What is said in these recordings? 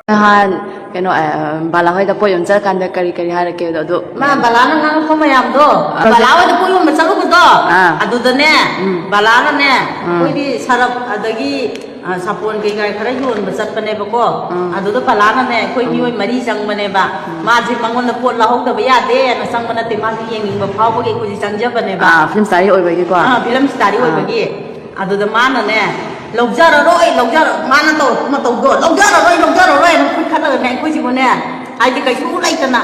ꯅꯍꯥꯟ ꯀꯩꯅꯣ ꯕꯥꯂꯥ ꯍꯣꯏꯗ ꯄꯣꯠ ꯌꯣꯟ ꯆꯠꯀꯥꯟꯗ ꯀꯔꯤ ꯍꯥꯏꯔꯛꯀꯦ ꯑꯗꯣ ꯃꯥ ꯕꯥꯂꯥꯅ ꯉꯥꯡꯉꯛꯄ ꯃꯌꯥꯝꯗꯣ ꯕꯥꯂꯥ ꯍꯣꯏꯗ ꯄꯣꯠ ꯌꯣꯟꯕ ꯆꯠꯂꯨꯕꯗꯣ ꯑꯗꯨꯗꯅꯦ ꯕꯥꯂꯥꯅꯅꯦ ꯑꯩꯈꯣꯏꯗꯤ ꯁꯔꯞ ꯑꯗꯒꯤ ꯁꯥꯄꯣꯟ ꯀꯩꯀꯥ ꯈꯔ ꯌꯣꯟꯕ ꯆꯠꯄꯅꯦꯕꯀோ ꯑꯗꯨꯗ ꯕꯥꯂꯥꯅꯅꯦ ꯑꯩꯈꯣꯏ ꯃꯤꯑꯣꯏ 4 ꯆꯪꯕꯅꯦꯕ ꯃꯥꯁꯦ ꯃꯉꯣꯟꯗ ꯄꯣꯠ ꯂꯧꯍꯧꯗꯕ ꯌꯥꯗꯦꯅ ꯆꯪꯕ ꯅꯠꯇꯦ ꯃꯥꯁꯦ ꯌꯦꯡꯅꯤꯡꯕ ꯐꯥꯎꯕꯒꯤ ꯑꯩꯈꯣꯏꯁꯦ ꯆꯪꯖꯕꯅꯦꯕ ꯐꯤꯂꯝ ꯁ꯭ꯇꯥꯔꯤ ꯑꯣꯏꯕꯒꯤꯀꯣ ꯐꯤꯂꯝ ꯁ꯭ꯇꯥꯔꯤ ꯑꯣꯏꯕꯒꯤ ꯑꯗꯨꯗ ꯃꯥꯅꯅꯦ ꯂꯧꯖꯔꯔꯣꯏ ꯃꯥꯅ ꯇꯧꯔꯛꯄ ꯃꯇꯧꯗꯣ ꯂꯧꯖꯔꯔꯣꯏꯅ ꯈꯠꯂꯒꯅꯦ ꯑꯩꯈꯣꯏꯁꯤꯕꯨꯅꯦ ꯍꯥꯏꯗꯤ ꯀꯩꯁꯨ ꯂꯩꯇꯅ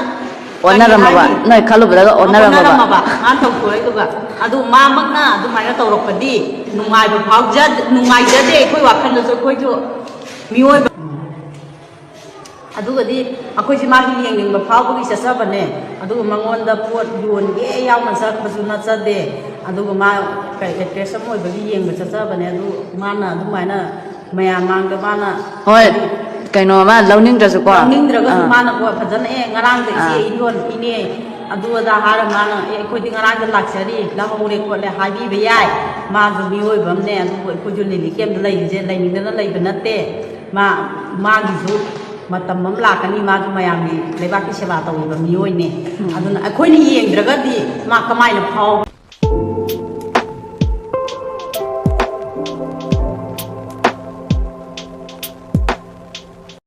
ꯑꯣꯟꯅꯔꯝꯃꯕ ꯅꯣꯏ ꯈꯜꯂꯨꯕꯗꯒ ꯑꯣꯟꯅꯔꯝꯃꯕ ꯃꯥꯅ ꯇꯧꯊꯣꯔꯛꯏꯗꯨꯒ ꯑꯗꯨ ꯃꯥꯃꯛꯅ ꯑꯗꯨꯃꯥꯏꯅ ꯇꯧꯔꯛꯄꯗꯤ ꯅꯨꯡꯉꯥꯏꯖꯗꯦ ꯑꯩꯈꯣꯏ ꯋꯥꯈꯜꯗꯁꯨ ꯑꯩꯈꯣꯏꯁꯨ ꯃꯤꯑꯣꯏꯕ ꯑꯗꯨꯒꯗꯤ ꯑꯩꯈꯣꯏꯁꯤ ꯃꯥꯒꯤ ꯌꯦꯡꯅꯤꯡꯕ ꯐꯥꯎꯕꯒꯤ ꯆꯠꯆꯕꯅꯦ ꯑꯗꯨꯒ ꯃꯉꯣꯟꯗ ꯄꯣꯠ ꯌꯣꯟꯒꯦ ꯌꯥꯎꯅ ꯆꯠꯄꯁꯨ ꯅꯠꯆꯗꯦ ꯑꯗꯨꯒ ꯃꯥ ꯑꯦꯛꯇ꯭ꯔꯦꯁ ꯑꯃ ꯑꯣꯏꯕꯒꯤ ꯌꯦꯡꯕ ꯆꯠꯆꯕꯅꯦ ꯑꯗꯨ ꯃꯥꯅ ꯑꯗꯨꯃꯥꯏꯅ ꯃꯌꯥꯝ ꯃꯥꯡꯗ ꯃꯥꯅ ꯍꯣꯏ ꯀꯩꯅꯣ ꯃꯥ ꯂꯧꯅꯤꯡꯗ꯭ꯔꯁꯨꯀꯣ ꯂꯧꯅꯤꯡꯗ꯭ꯔꯒꯁꯨ ꯃꯥꯅ ꯐꯖꯅ ꯉꯔꯥꯡꯗ ꯏꯆꯦ ꯏꯅꯦ ꯑꯗꯨ ꯑꯗꯥ ꯍꯥꯏꯔ ꯃꯥꯅ ꯑꯩꯈꯣꯏꯗꯤ ꯉꯔꯥꯡꯗ ꯂꯥꯛꯆꯔꯤ ꯂꯧꯍꯧꯔꯦ ꯈꯣꯠꯂꯦ ꯍꯥꯏꯕꯤꯕ ꯌꯥꯏ ꯃꯥꯁꯨ ꯃꯤꯑꯣꯏꯕ ꯑꯃꯅꯦ ꯑꯗꯨꯕꯨ ꯑꯩꯈꯣꯏꯁꯨ ꯂꯤꯂꯤ ꯀꯦꯝꯗ ꯂꯩꯔꯤꯁꯦ ꯂꯩꯅꯤꯡꯗꯅ ꯂꯩꯕ ꯅꯠꯇꯦ ꯃꯥꯒꯤꯁꯨ ꯃꯇꯝ ꯑꯃ ꯂꯥꯛꯀꯅꯤ ꯃꯥꯁꯨ ꯃꯌꯥꯝꯒꯤ ꯂꯩꯕꯥꯛꯀꯤ ꯁꯦꯕꯥ ꯇꯧꯔꯤꯕ ꯃꯤꯑꯣꯏꯅꯦ ꯑꯗꯨꯅ ꯑꯩꯈꯣꯏꯅ ꯌꯦꯡꯗ꯭ꯔꯒꯗꯤ ꯃꯥ ꯀꯃꯥꯏꯅ ꯐꯥꯎꯕ